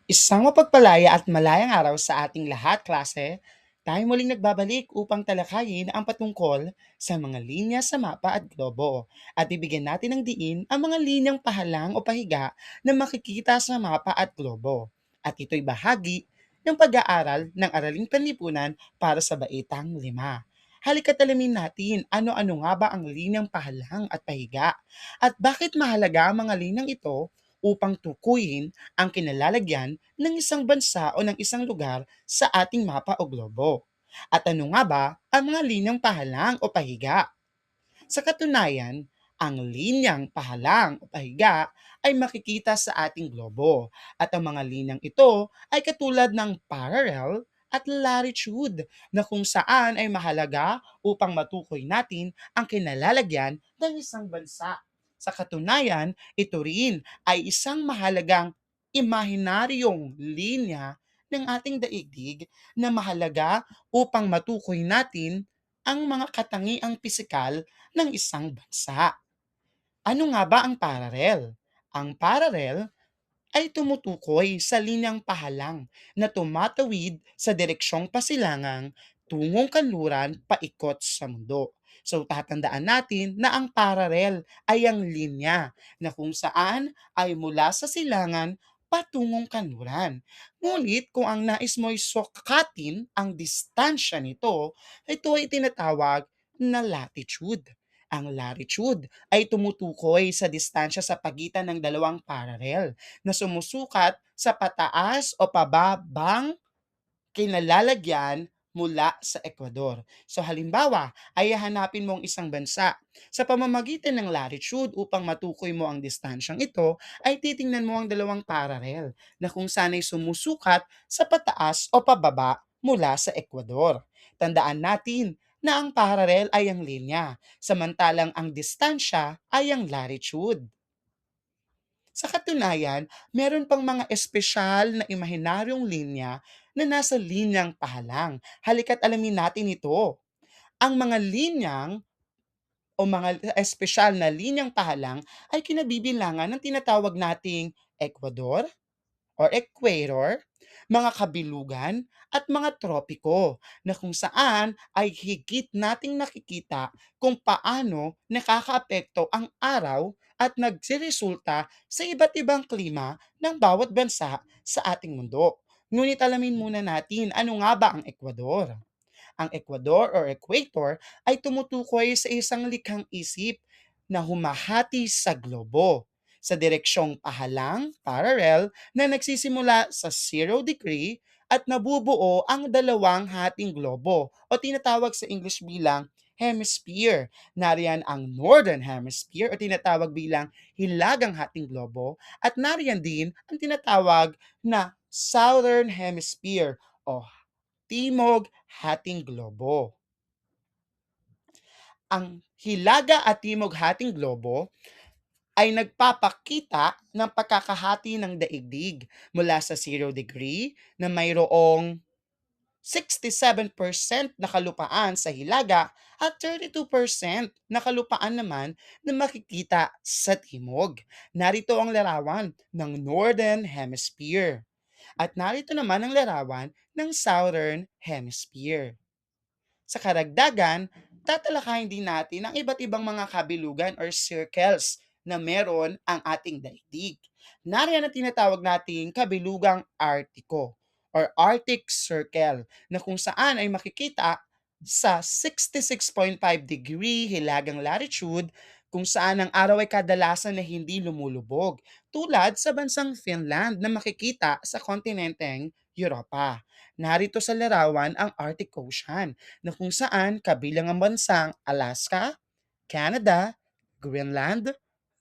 Isang mapagpalaya at malayang araw sa ating lahat, klase. Tayo muling nagbabalik upang talakayin ang patungkol sa mga linya sa mapa at globo at ibigyan natin ng diin ang mga linyang pahalang o pahiga na makikita sa mapa at globo. At ito'y bahagi ng pag-aaral ng Araling Panlipunan para sa Baitang 5. Halika't alamin natin ano-ano nga ba ang linyang pahalang at pahiga at bakit mahalaga ang mga linyang ito upang tukuyin ang kinalalagyan ng isang bansa o ng isang lugar sa ating mapa o globo. At ano nga ba ang mga linyang pahalang o pahiga? Sa katunayan, ang linyang pahalang o pahiga ay makikita sa ating globo at ang mga linyang ito ay katulad ng parallel at latitude na kung saan ay mahalaga upang matukoy natin ang kinalalagyan ng isang bansa. Sa katunayan, ito rin ay isang mahalagang imahinaryong linya ng ating daigdig na mahalaga upang matukoy natin ang mga katangiang pisikal ng isang bansa. Ano nga ba ang parallel? Ang parallel ay tumutukoy sa linyang pahalang na tumatawid sa direksyong pasilangang tungong kanluran paikot sa mundo. So tatandaan natin na ang parallel ay ang linya na kung saan ay mula sa silangan patungong kanluran. Ngunit kung ang nais mo'y sukatin ang distansya nito, ito ay tinatawag na latitude. Ang latitude ay tumutukoy sa distansya sa pagitan ng dalawang parallel na sumusukat sa pataas o pababang kinalalagyan mula sa Ecuador. So halimbawa, ay hahanapin mo ang isang bansa. Sa pamamagitan ng latitude upang matukoy mo ang distansyang ito, ay titingnan mo ang dalawang parallel na kung saan ay sumusukat sa pataas o pababa mula sa Ecuador. Tandaan natin na ang parallel ay ang linya, samantalang ang distansya ay ang latitude. Sa katunayan, meron pang mga espesyal na imahinaryong linya na nasa linyang pahalang. Halika't alamin natin ito. Ang mga linyang o mga espesyal na linyang pahalang ay kinabibilangan ng tinatawag nating Ecuador, or equator, mga kabilugan, at mga tropiko na kung saan ay higit nating nakikita kung paano nakakaapekto ang araw at nagsiresulta sa iba't ibang klima ng bawat bansa sa ating mundo. Ngunit alamin muna natin ano nga ba ang Ecuador. Ang Ecuador or equator ay tumutukoy sa isang likhang isip na humahati sa globo sa direksyong pahalang, parallel, na nagsisimula sa 0 degree at nabubuo ang dalawang hating globo o tinatawag sa English bilang hemisphere. Nariyan ang Northern Hemisphere o tinatawag bilang hilagang hating globo at nariyan din ang tinatawag na Southern Hemisphere o Timog Hating Globo. Ang Hilaga at Timog Hating Globo ay nagpapakita ng pagkakahati ng daigdig mula sa 0 degree na mayroong 67% na kalupaan sa Hilaga at 32% na kalupaan naman na makikita sa Timog. Narito ang larawan ng Northern Hemisphere at narito naman ang larawan ng Southern Hemisphere. Sa karagdagan, tatalakayin din natin ang iba't ibang mga kabilugan or circles na meron ang ating daigdig. Nariyan ang tinatawag nating kabilugang Artiko or Arctic Circle na kung saan ay makikita sa 66.5 degree hilagang latitude kung saan ang araw ay kadalasan na hindi lumulubog tulad sa bansang Finland na makikita sa kontinenteng Europa. Narito sa larawan ang Arctic Ocean na kung saan kabilang ang bansang Alaska, Canada, Greenland,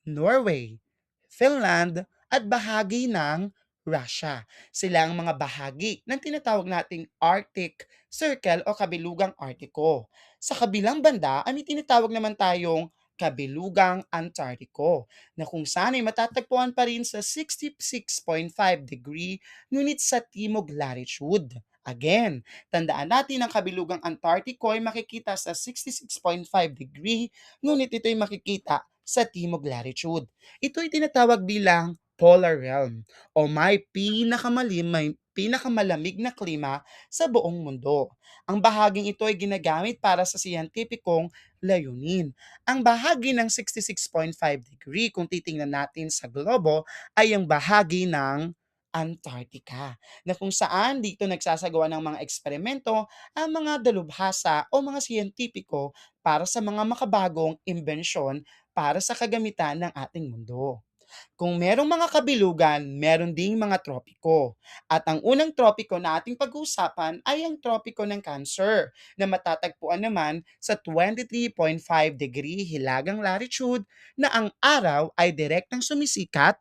Norway, Finland, at bahagi ng Russia. Sila ang mga bahagi ng tinatawag nating Arctic Circle o kabilugang Artiko. Sa kabilang banda ay may tinatawag naman tayong kabilugang Antarctico na kung saan ay matatagpuan pa rin sa 66.5 degree ngunit sa timog latitude. Again, tandaan natin ang kabilugang Antarctico ay makikita sa 66.5 degree, ngunit ito ay makikita sa timog latitude. Ito ay tinatawag bilang polar realm o may pinakamalamig na klima sa buong mundo. Ang bahaging ito ay ginagamit para sa siyentipikong layunin. Ang bahagi ng 66.5 degree kung titingnan natin sa globo ay ang bahagi ng Antarctica, na kung saan dito nagsasagawa ng mga eksperimento ang mga dalubhasa o mga siyentipiko para sa mga makabagong imbensyon para sa kagamitan ng ating mundo. Kung merong mga kabilugan, meron ding mga tropiko. At ang unang tropiko na ating pag-uusapan ay ang tropiko ng Cancer na matatagpuan naman sa 23.5 degree hilagang latitude na ang araw ay direktang sumisikat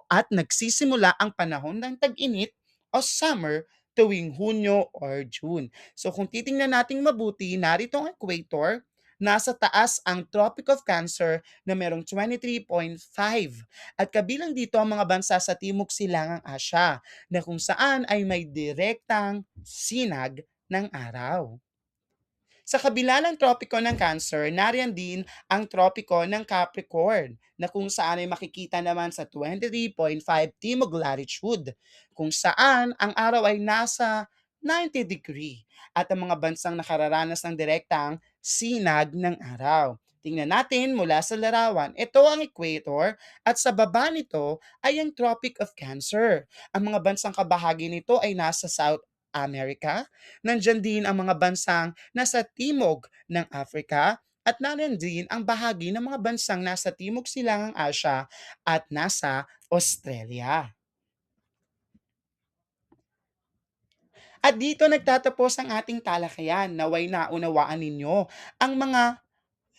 at nagsisimula ang panahon ng tag-init o summer tuwing Hunyo or June. So kung titingnan natin mabuti, narito ang equator, nasa taas ang Tropic of Cancer na merong 23.5 at kabilang dito ang mga bansa sa Timog Silangang Asya na kung saan ay may direktang sinag ng araw. Sa kabila ng tropiko ng Cancer, nariyan din ang tropiko ng Capricorn na kung saan ay makikita naman sa 23.5 Timog latitude, kung saan ang araw ay nasa 90 degree at ang mga bansang nakararanas ng direktang sinag ng araw. Tingnan natin mula sa larawan, ito ang equator at sa baba nito ay ang Tropic of Cancer. Ang mga bansang kabahagi nito ay nasa South America. Nandyan din ang mga bansang nasa timog ng Africa at naroon din ang bahagi ng mga bansang nasa Timog Silangang Asya at nasa Australia. At dito nagtatapos ang ating talakayan. Naway naunawaan ninyo ang mga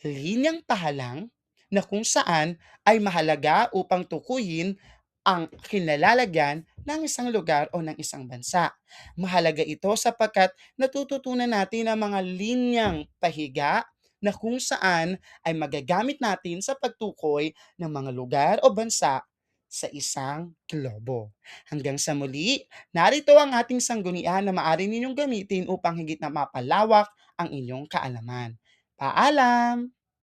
linyang pahalang na kung saan ay mahalaga upang tukuyin ang kinalalagyan ng isang lugar o ng isang bansa. Mahalaga ito sapagkat natututunan natin ang mga linyang pahiga na kung saan ay magagamit natin sa pagtukoy ng mga lugar o bansa sa isang globo. Hanggang sa muli, narito ang ating sanggunian na maaari ninyong gamitin upang higit na mapalawak ang inyong kaalaman. Paalam!